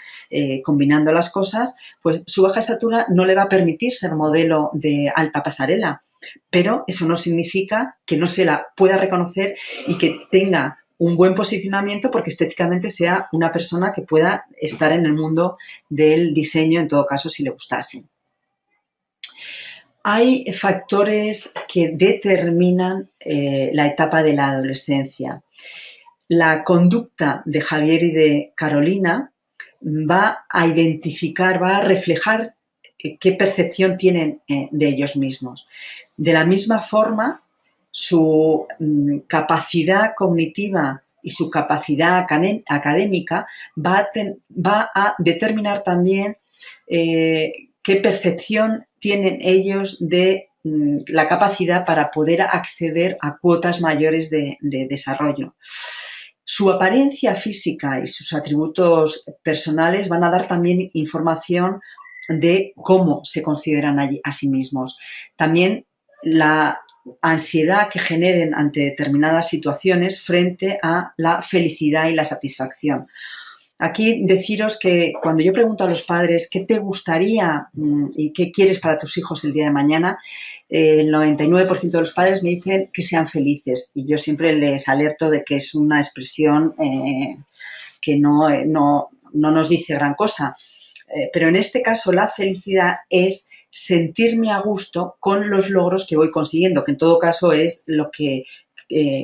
combinando las cosas, pues su baja estatura no le va a permitir ser modelo de alta pasarela. Pero eso no significa que no se la pueda reconocer y que tenga un buen posicionamiento porque estéticamente sea una persona que pueda estar en el mundo del diseño, en todo caso, si le gustase. Hay factores que determinan la etapa de la adolescencia. La conducta de Javier y de Carolina va a identificar, va a reflejar qué percepción tienen de ellos mismos. De la misma forma, su capacidad cognitiva y su capacidad académica va a determinar también qué percepción tienen ellos de la capacidad para poder acceder a cuotas mayores de desarrollo. Su apariencia física y sus atributos personales van a dar también información de cómo se consideran a sí mismos. También la ansiedad que generen ante determinadas situaciones frente a la felicidad y la satisfacción. Aquí deciros que cuando yo pregunto a los padres qué te gustaría y qué quieres para tus hijos el día de mañana, el 99% de los padres me dicen que sean felices y yo siempre les alerto de que es una expresión que no nos dice gran cosa. Pero en este caso la felicidad es sentirme a gusto con los logros que voy consiguiendo, que en todo caso es lo que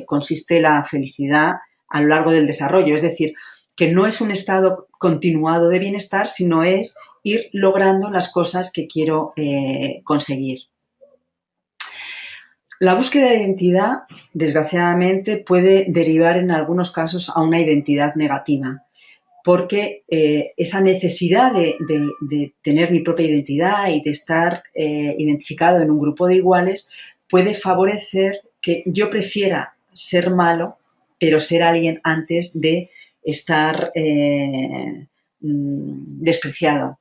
consiste la felicidad a lo largo del desarrollo. Es decir, que no es un estado continuado de bienestar, sino es ir logrando las cosas que quiero conseguir. La búsqueda de identidad, desgraciadamente, puede derivar en algunos casos a una identidad negativa, porque esa necesidad de tener mi propia identidad y de estar identificado en un grupo de iguales puede favorecer que yo prefiera ser malo, pero ser alguien antes de estar despreciado.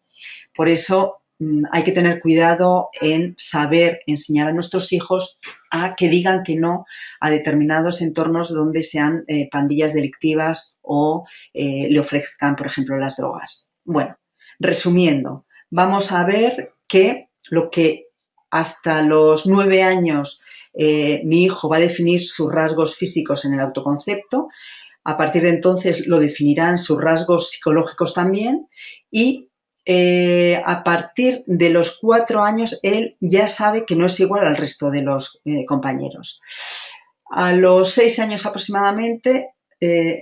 Por eso hay que tener cuidado en saber enseñar a nuestros hijos a que digan que no a determinados entornos donde sean pandillas delictivas o le ofrezcan, por ejemplo, las drogas. Bueno, resumiendo, vamos a ver que lo que hasta los 9 años mi hijo va a definir sus rasgos físicos en el autoconcepto. A partir de entonces lo definirán sus rasgos psicológicos también y a partir de los 4 años él ya sabe que no es igual al resto de los compañeros. A los 6 años aproximadamente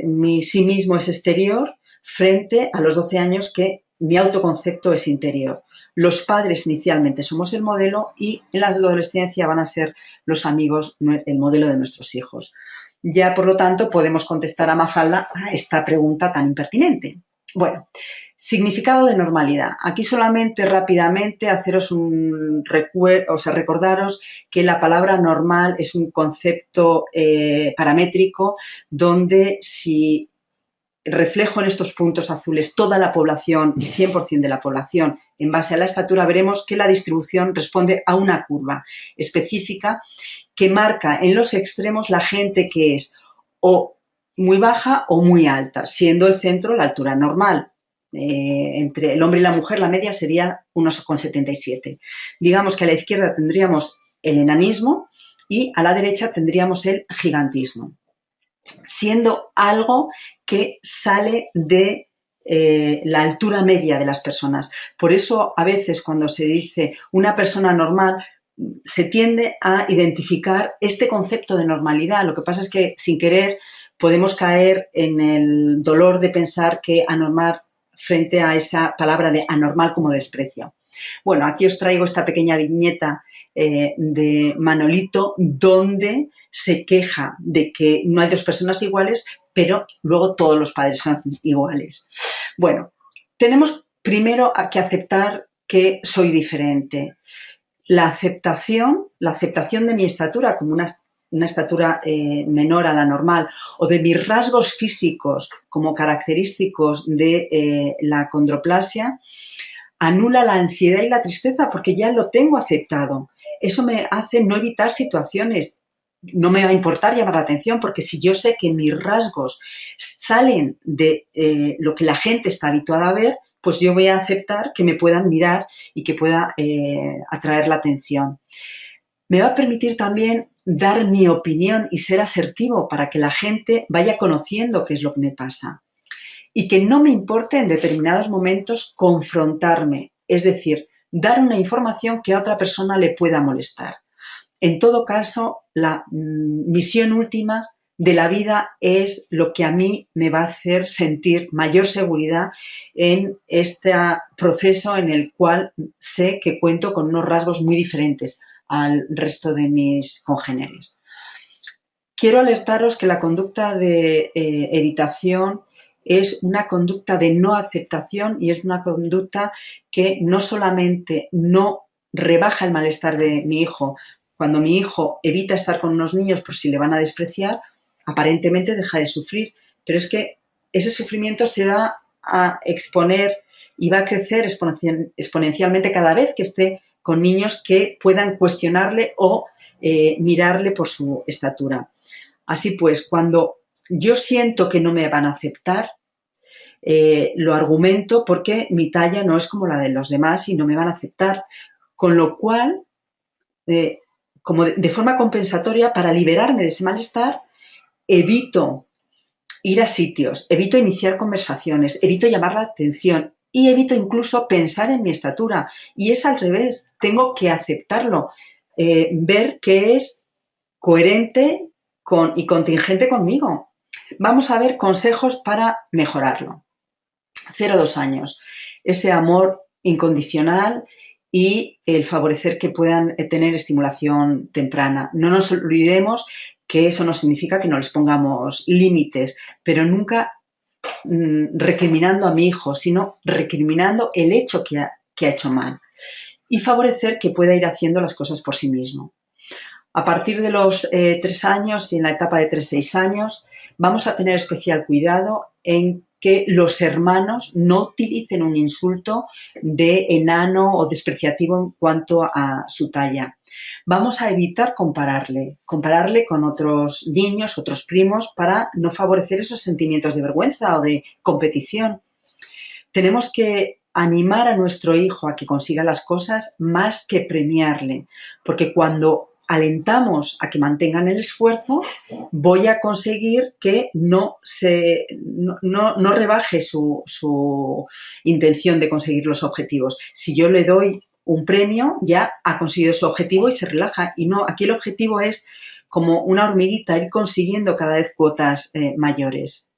mi sí mismo es exterior frente a los 12 años que mi autoconcepto es interior. Los padres inicialmente somos el modelo y en la adolescencia van a ser los amigos el modelo de nuestros hijos. Ya, por lo tanto, podemos contestar a Mafalda a esta pregunta tan impertinente. Bueno, significado de normalidad. Aquí solamente rápidamente haceros un recuerdo, o sea, recordaros que la palabra normal es un concepto paramétrico donde si reflejo en estos puntos azules toda la población, el 100% de la población, en base a la estatura, veremos que la distribución responde a una curva específica que marca en los extremos la gente que es o muy baja o muy alta, siendo el centro la altura normal. Entre el hombre y la mujer la media sería unos 1,77. Digamos que a la izquierda tendríamos el enanismo y a la derecha tendríamos el gigantismo, siendo algo que sale de la altura media de las personas. Por eso a veces cuando se dice una persona normal se tiende a identificar este concepto de normalidad. Lo que pasa es que sin querer podemos caer en el dolor de pensar que anormal frente a esa palabra de anormal como desprecio. Bueno, aquí os traigo esta pequeña viñeta de Manolito, donde se queja de que no hay dos personas iguales, pero luego todos los padres son iguales. Bueno, tenemos primero que aceptar que soy diferente. La aceptación de mi estatura como una estatura menor a la normal, o de mis rasgos físicos como característicos de la condroplasia, anula la ansiedad y la tristeza porque ya lo tengo aceptado. Eso me hace no evitar situaciones. No me va a importar llamar la atención porque si yo sé que mis rasgos salen de lo que la gente está habituada a ver, pues yo voy a aceptar que me puedan mirar y que pueda atraer la atención. Me va a permitir también dar mi opinión y ser asertivo para que la gente vaya conociendo qué es lo que me pasa. Y que no me importe en determinados momentos confrontarme, es decir, dar una información que a otra persona le pueda molestar. En todo caso, la misión última de la vida es lo que a mí me va a hacer sentir mayor seguridad en este proceso en el cual sé que cuento con unos rasgos muy diferentes al resto de mis congéneres. Quiero alertaros que la conducta de evitación es una conducta de no aceptación y es una conducta que no solamente no rebaja el malestar de mi hijo. Cuando mi hijo evita estar con unos niños por si le van a despreciar, aparentemente deja de sufrir, pero es que ese sufrimiento se va a exponer y va a crecer exponencialmente cada vez que esté con niños que puedan cuestionarle o mirarle por su estatura. Así pues, cuando yo siento que no me van a aceptar, lo argumento porque mi talla no es como la de los demás y no me van a aceptar. Con lo cual, como de forma compensatoria, para liberarme de ese malestar, evito ir a sitios, evito iniciar conversaciones, evito llamar la atención y evito incluso pensar en mi estatura. Y es al revés, tengo que aceptarlo, ver que es coherente y contingente conmigo. Vamos a ver consejos para mejorarlo. 0-2 años. Ese amor incondicional y el favorecer que puedan tener estimulación temprana. No nos olvidemos que eso no significa que no les pongamos límites, pero nunca recriminando a mi hijo, sino recriminando el hecho que ha hecho mal. Y favorecer que pueda ir haciendo las cosas por sí mismo. A partir de los 3 años y en la etapa de 3-6 años vamos a tener especial cuidado en que los hermanos no utilicen un insulto de enano o despreciativo en cuanto a su talla. Vamos a evitar compararle con otros niños, otros primos, para no favorecer esos sentimientos de vergüenza o de competición. Tenemos que animar a nuestro hijo a que consiga las cosas más que premiarle, porque cuando alentamos a que mantengan el esfuerzo, voy a conseguir que no rebaje su intención de conseguir los objetivos. Si yo le doy un premio, ya ha conseguido su objetivo y se relaja. Y no, aquí el objetivo es como una hormiguita, ir consiguiendo cada vez cuotas mayores.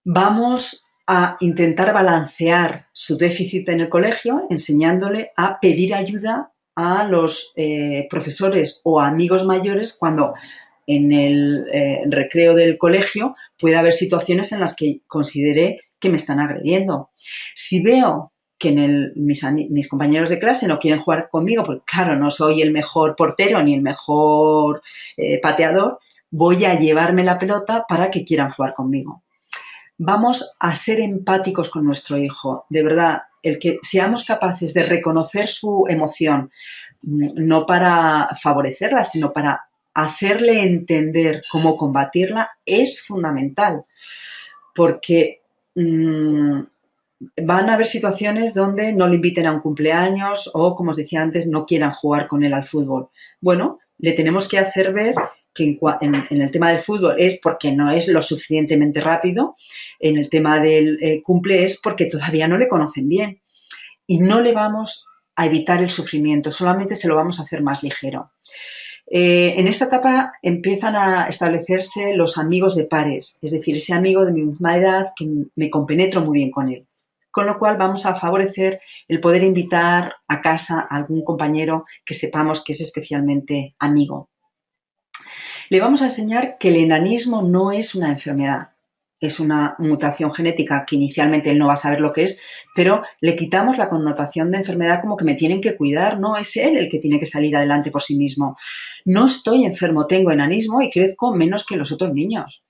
Vamos a intentar balancear su déficit en el colegio, enseñándole a pedir ayuda a los profesores o amigos mayores cuando en el recreo del colegio puede haber situaciones en las que considere que me están agrediendo. Si veo que mis compañeros de clase no quieren jugar conmigo, porque claro, no soy el mejor portero ni el mejor pateador, voy a llevarme la pelota para que quieran jugar conmigo. Vamos a ser empáticos con nuestro hijo, de verdad, el que seamos capaces de reconocer su emoción, no para favorecerla, sino para hacerle entender cómo combatirla, es fundamental, porque van a haber situaciones donde no le inviten a un cumpleaños o, como os decía antes, no quieran jugar con él al fútbol. Bueno, le tenemos que hacer ver que en el tema del fútbol es porque no es lo suficientemente rápido, en el tema del cumple es porque todavía no le conocen bien y no le vamos a evitar el sufrimiento, solamente se lo vamos a hacer más ligero. En esta etapa empiezan a establecerse los amigos de pares, es decir, ese amigo de mi misma edad que me compenetro muy bien con él. con lo cual vamos a favorecer el poder invitar a casa a algún compañero que sepamos que es especialmente amigo. Le vamos a enseñar que el enanismo no es una enfermedad, es una mutación genética que inicialmente él no va a saber lo que es, pero le quitamos la connotación de enfermedad como que me tienen que cuidar, no, es él el que tiene que salir adelante por sí mismo. No estoy enfermo, tengo enanismo y crezco menos que los otros niños.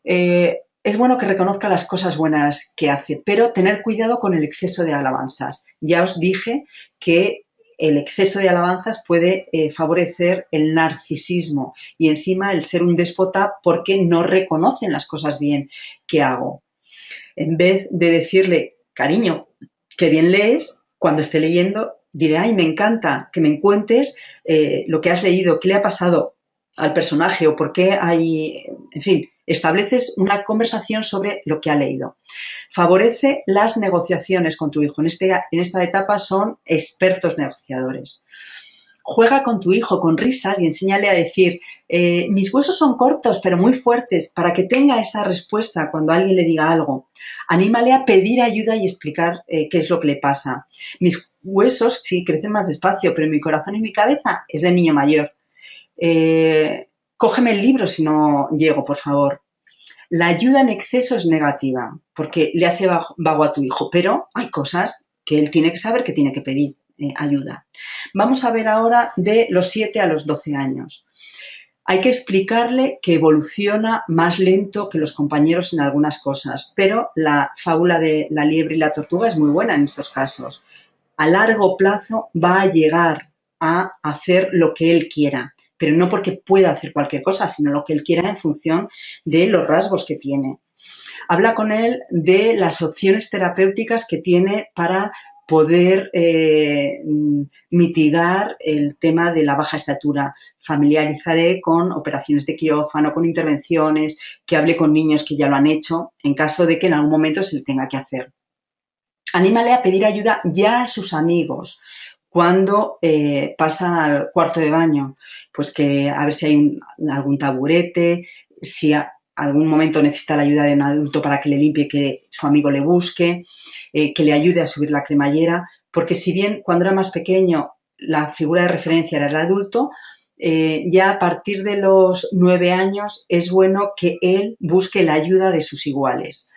Es bueno que reconozca las cosas buenas que hace, pero tener cuidado con el exceso de alabanzas. Ya os dije que el exceso de alabanzas puede favorecer el narcisismo y encima el ser un déspota porque no reconocen las cosas bien que hago. En vez de decirle, cariño, qué bien lees, cuando esté leyendo, diré, ay, me encanta que me cuentes lo que has leído, qué le ha pasado al personaje o por qué hay, en fin, estableces una conversación sobre lo que ha leído. Favorece las negociaciones con tu hijo. En esta etapa son expertos negociadores. Juega con tu hijo con risas y enséñale a decir, mis huesos son cortos pero muy fuertes, para que tenga esa respuesta cuando alguien le diga algo. Anímale a pedir ayuda y explicar qué es lo que le pasa. Mis huesos sí crecen más despacio, pero mi corazón y mi cabeza es de niño mayor. Cógeme el libro si no llego, por favor. La ayuda en exceso es negativa porque le hace vago a tu hijo, pero hay cosas que él tiene que saber que tiene que pedir ayuda. Vamos a ver ahora de los 7 a los 12 años. Hay que explicarle que evoluciona más lento que los compañeros en algunas cosas, pero la fábula de la liebre y la tortuga es muy buena en estos casos. A largo plazo va a llegar a hacer lo que él quiera, pero no porque pueda hacer cualquier cosa, sino lo que él quiera en función de los rasgos que tiene. Habla con él de las opciones terapéuticas que tiene para poder mitigar el tema de la baja estatura. Familiarizaré con operaciones de quirófano, con intervenciones, que hable con niños que ya lo han hecho, en caso de que en algún momento se le tenga que hacer. Anímale a pedir ayuda ya a sus amigos cuando pasa al cuarto de baño, pues que a ver si hay algún taburete, si algún momento necesita la ayuda de un adulto para que le limpie, que su amigo le busque, que le ayude a subir la cremallera, porque si bien cuando era más pequeño la figura de referencia era el adulto, ya a partir de los 9 años es bueno que él busque la ayuda de sus iguales.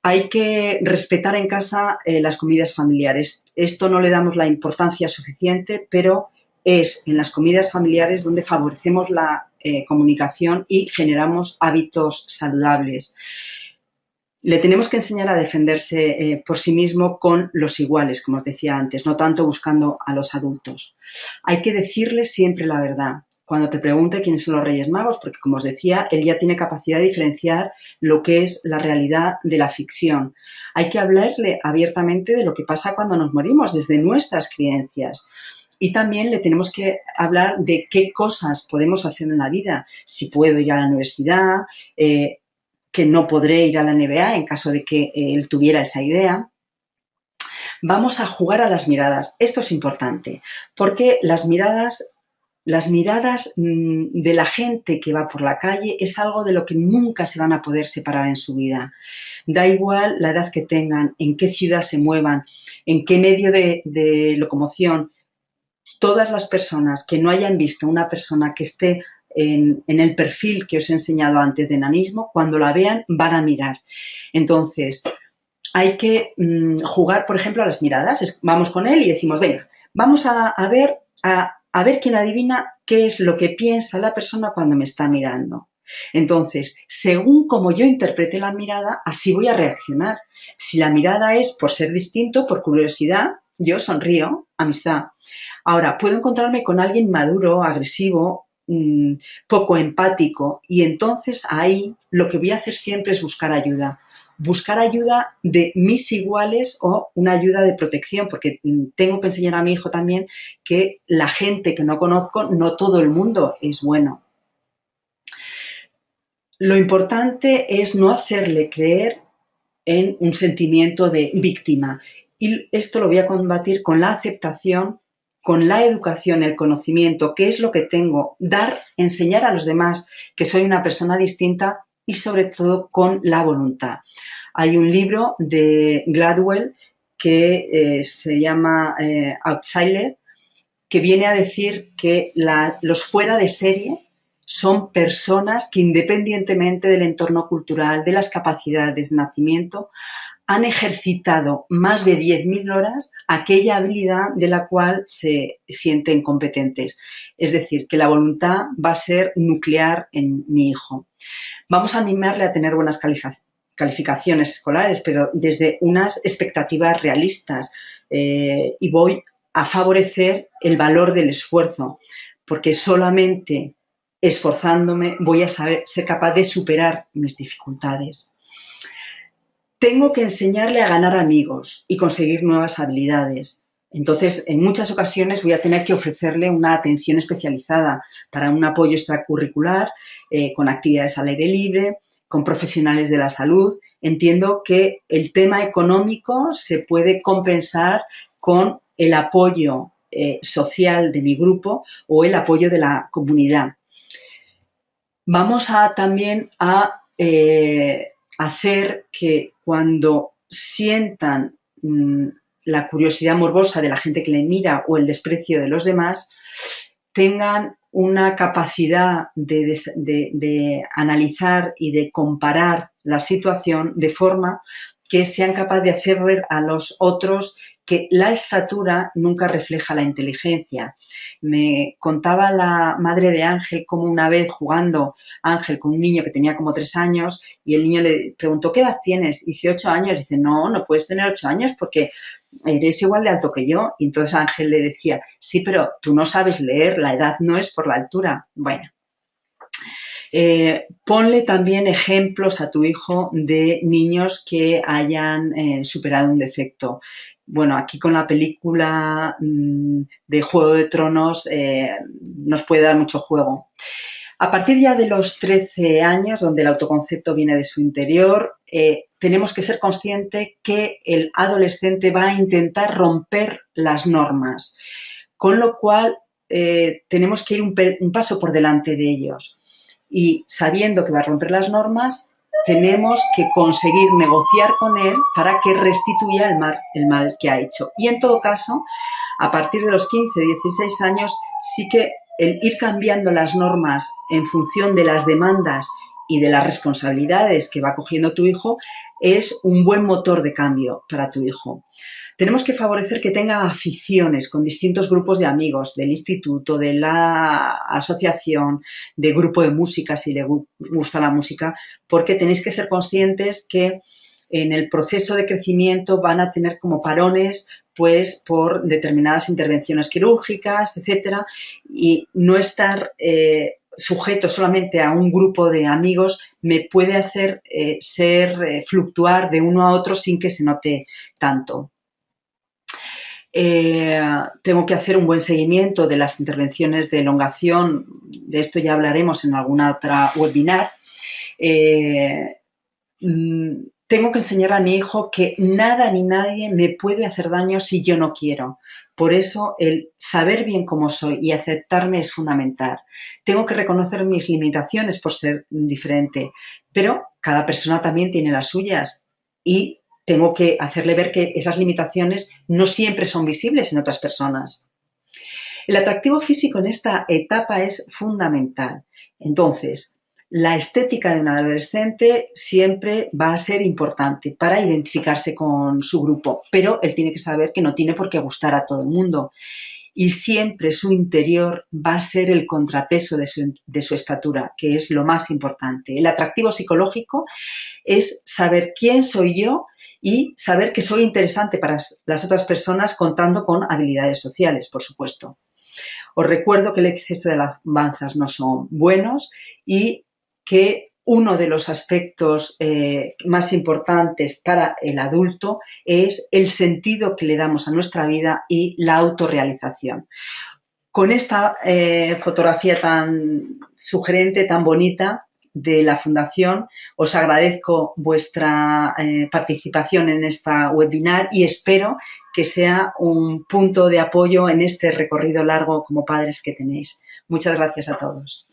Hay que respetar en casa las comidas familiares. Esto no le damos la importancia suficiente, pero es en las comidas familiares donde favorecemos la comunicación y generamos hábitos saludables. Le tenemos que enseñar a defenderse por sí mismo con los iguales, como os decía antes, no tanto buscando a los adultos. Hay que decirle siempre la verdad. Cuando te pregunte quiénes son los Reyes Magos, porque como os decía, él ya tiene capacidad de diferenciar lo que es la realidad de la ficción. Hay que hablarle abiertamente de lo que pasa cuando nos morimos, desde nuestras creencias. Y también le tenemos que hablar de qué cosas podemos hacer en la vida. Si puedo ir a la universidad, que no podré ir a la NBA en caso de que él tuviera esa idea. Vamos a jugar a las miradas. Esto es importante, porque las miradas de la gente que va por la calle es algo de lo que nunca se van a poder separar en su vida. Da igual la edad que tengan, en qué ciudad se muevan, en qué medio de locomoción. Todas las personas que no hayan visto una persona que esté en el perfil que os he enseñado antes de enanismo, cuando la vean van a mirar. Entonces, hay que jugar, por ejemplo, a las miradas. Vamos con él y decimos, venga, vamos a ver quién adivina qué es lo que piensa la persona cuando me está mirando. Entonces, según como yo interprete la mirada, así voy a reaccionar. Si la mirada es por ser distinto, por curiosidad, yo sonrío, amistad. Ahora, puedo encontrarme con alguien maduro, agresivo, poco empático, y entonces ahí lo que voy a hacer siempre es buscar ayuda. Buscar ayuda de mis iguales o una ayuda de protección, porque tengo que enseñar a mi hijo también que la gente que no conozco, no todo el mundo es bueno. Lo importante es no hacerle creer en un sentimiento de víctima. Y esto lo voy a combatir con la aceptación, con la educación, el conocimiento, qué es lo que tengo, enseñar a los demás que soy una persona distinta y sobre todo con la voluntad. Hay un libro de Gladwell que se llama Outsider, que viene a decir que los fuera de serie son personas que, independientemente del entorno cultural, de las capacidades de nacimiento, han ejercitado más de 10.000 horas aquella habilidad de la cual se sienten competentes. Es decir, que la voluntad va a ser nuclear en mi hijo. Vamos a animarle a tener buenas calificaciones escolares, pero desde unas expectativas realistas, y voy a favorecer el valor del esfuerzo, porque solamente esforzándome voy a ser capaz de superar mis dificultades. Tengo que enseñarle a ganar amigos y conseguir nuevas habilidades. Entonces, en muchas ocasiones voy a tener que ofrecerle una atención especializada para un apoyo extracurricular, con actividades al aire libre, con profesionales de la salud. Entiendo que el tema económico se puede compensar con el apoyo social de mi grupo o el apoyo de la comunidad. Vamos también a hacer que cuando sientan la curiosidad morbosa de la gente que le mira o el desprecio de los demás, tengan una capacidad de analizar y de comparar la situación de forma que sean capaces de hacer ver a los otros que la estatura nunca refleja la inteligencia. Me contaba la madre de Ángel cómo una vez jugando Ángel con un niño que tenía como 3 años y el niño le preguntó, ¿qué edad tienes? Dice, 8 años. Dice, no, no puedes tener 8 años porque eres igual de alto que yo. Y entonces Ángel le decía, sí, pero tú no sabes leer, la edad no es por la altura. Bueno. Ponle también ejemplos a tu hijo de niños que hayan superado un defecto. Bueno, aquí con la película de Juego de Tronos nos puede dar mucho juego. A partir ya de los 13 años, donde el autoconcepto viene de su interior, tenemos que ser conscientes que el adolescente va a intentar romper las normas, con lo cual tenemos que ir un paso por delante de ellos. Y sabiendo que va a romper las normas, tenemos que conseguir negociar con él para que restituya el mal que ha hecho. Y en todo caso, a partir de los 15 o 16 años, sí que el ir cambiando las normas en función de las demandas y de las responsabilidades que va cogiendo tu hijo es un buen motor de cambio para tu hijo. Tenemos que favorecer que tenga aficiones con distintos grupos de amigos, del instituto, de la asociación, de grupo de música, si le gusta la música, porque tenéis que ser conscientes que en el proceso de crecimiento van a tener como parones pues por determinadas intervenciones quirúrgicas, etcétera, y no estar sujeto solamente a un grupo de amigos me puede hacer fluctuar de uno a otro sin que se note tanto. Tengo que hacer un buen seguimiento de las intervenciones de elongación, de esto ya hablaremos en alguna otra webinar. Tengo que enseñar a mi hijo que nada ni nadie me puede hacer daño si yo no quiero. Por eso el saber bien cómo soy y aceptarme es fundamental. Tengo que reconocer mis limitaciones por ser diferente, pero cada persona también tiene las suyas y tengo que hacerle ver que esas limitaciones no siempre son visibles en otras personas. El atractivo físico en esta etapa es fundamental. Entonces, la estética de un adolescente siempre va a ser importante para identificarse con su grupo, pero él tiene que saber que no tiene por qué gustar a todo el mundo. Y siempre su interior va a ser el contrapeso de su estatura, que es lo más importante. El atractivo psicológico es saber quién soy yo y saber que soy interesante para las otras personas contando con habilidades sociales, por supuesto. Os recuerdo que el exceso de alabanzas no son buenos y que uno de los aspectos más importantes para el adulto es el sentido que le damos a nuestra vida y la autorrealización. Con esta fotografía tan sugerente, tan bonita de la Fundación, os agradezco vuestra participación en esta webinar y espero que sea un punto de apoyo en este recorrido largo como padres que tenéis. Muchas gracias a todos.